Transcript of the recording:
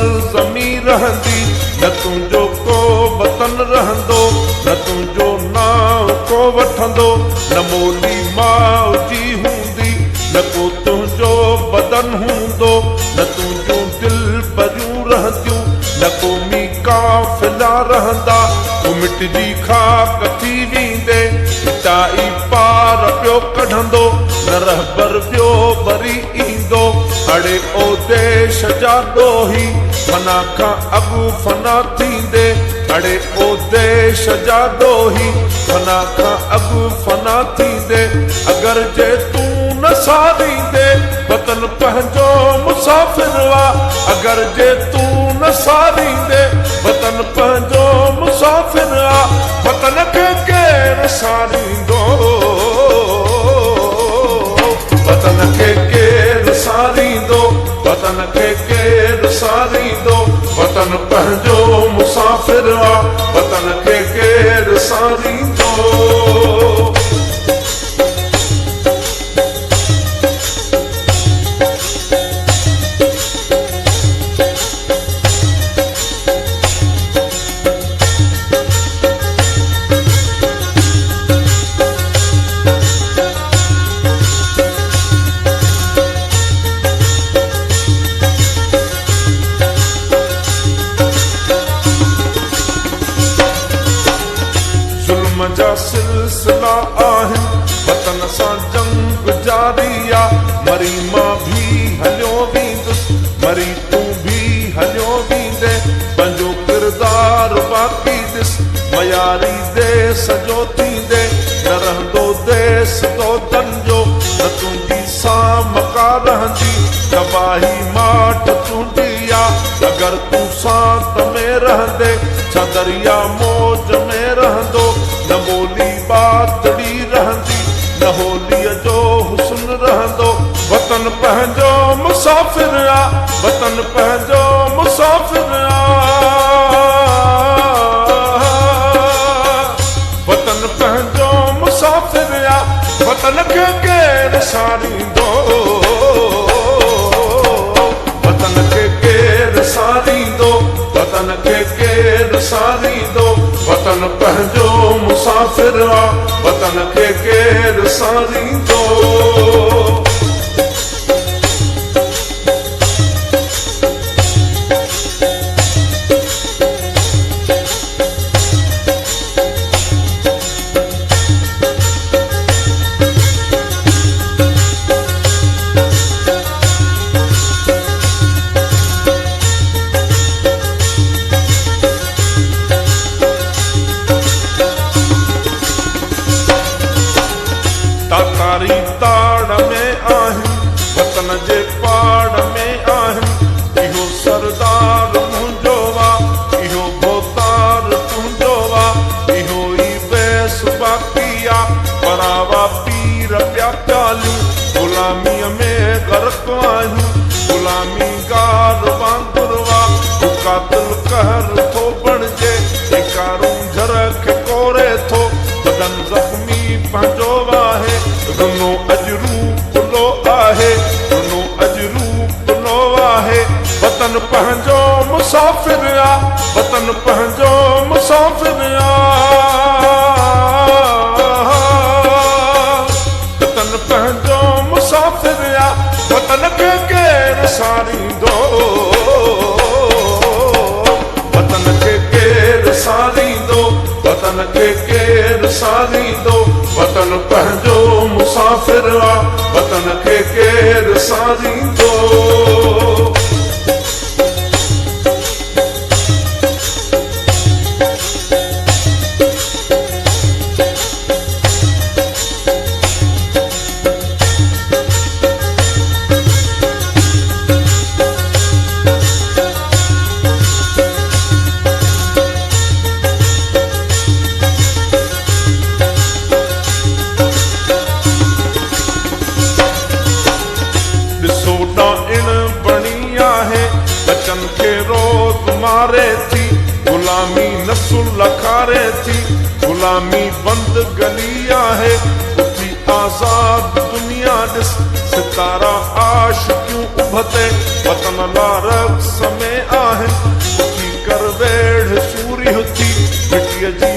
सरज़मी रहंदी, न तुंहिंजो को वतन रहंदो, न तुंहिंजो नाव को वठंदो, न मोली माउ जी हूंदी, न को तुंहिंजो बदन हूंदो, न तुंहिंजूं दिलि भरियूं रहंदियूं, न क़ौमी काफ़िला रहंदा। तूं मिटजी खाक थी वेंदे, मिटाई पार पियो कढंदो, न रहबर ॿियो वरी ईंदो। अड़े ओ देश जा ॾोही फना खां अॻु फना थींदे, अड़े ओ देश जा ॾोही फना खां अॻु फना थींदे। अगरि जे तूं न सारींदे वतन पंहिंजो मुसाफ़िर वा, अगरि जे तूं न सारींदे वतन पंहिंजो मुसाफ़िर आ। वतन खे केरु सारींदो, वतन खे केरु सारींदो, वतन खे केरु सारींदो। वतन पंहिंजो मुसाफ़िर आ, वतन खे केरु सारींदो। जा सिलसिला आहिनि, वतन सां जंग जारी आ। मरी मां भी हलियो वेंदुसि, मरी तूं भी हलियो वेंदे। पंहिंजो किरदार बाक़ी ॾिस, मयारी देस जो थींदे। न रहंदो देस तो तंजो, न तुंहिंजी सामका रहंदी, तबाही माठ तुंहिंजी आ। अगरि तूं सांत में रहंदे, छा दरिया मौज में रहंदो। न ॿोली बातड़ी रहंदी, न होलीअ जो हुस्न रहंदो। वतन पंहिंजो मुसाफ़िर आ, वतन पंहिंजो मुसाफ़िर आ। वतन पंहिंजो मुसाफ़िर आ, वतन खे केरु सारींदो, वतन खे केरु सारींदो, वतन खे केरु सारींदो। वतन पंहिंजो मुसाफ़िर आ, वतन खे केरु सारींदो। ताकारी ताड़ में आहिनि, वतन जे पाड़ में आहिनि। इहो सरदार मुंहिंजो वा, इहो भोतार तुंहिंजो वा, इहो ई वेस बाक़ी आ। परावा पीर पिया प्यालियूं, ग़ुलामीअ में ग़र्क़ आहियूं। ग़ुलामी गार वांगुर वा, मुक़ातिल कहर थो बणिजे। ॾेकारूं झर खे कोरे थो, बदन ज़ख़्मी पंहिंजो वाहे। रुनो अजरू पुलो आहे, रुनो अजरू पुलो आहे। वतन पंहिंजो मुसाफ़िर आ, वतन पंहिंजो मुसाफ़िर आ। वतन पंहिंजो मुसाफ़िर आ, वतन खे केरु सारींदो, वतन खे केरु सारींदो, वतन खे केरु सारींदो। वतन पंहिंजो मुसाफ़िर आ, वतन खे केरु सारींदो। मारे थी गुलामी नस्ल लखारे थी, गुलामी बंद गली आहे। उठी आज़ाद दुनिया ॾिस, सितारा आशिक़ूं उभते वतन ला रक़्स में आहे। हुती मिटीअ जी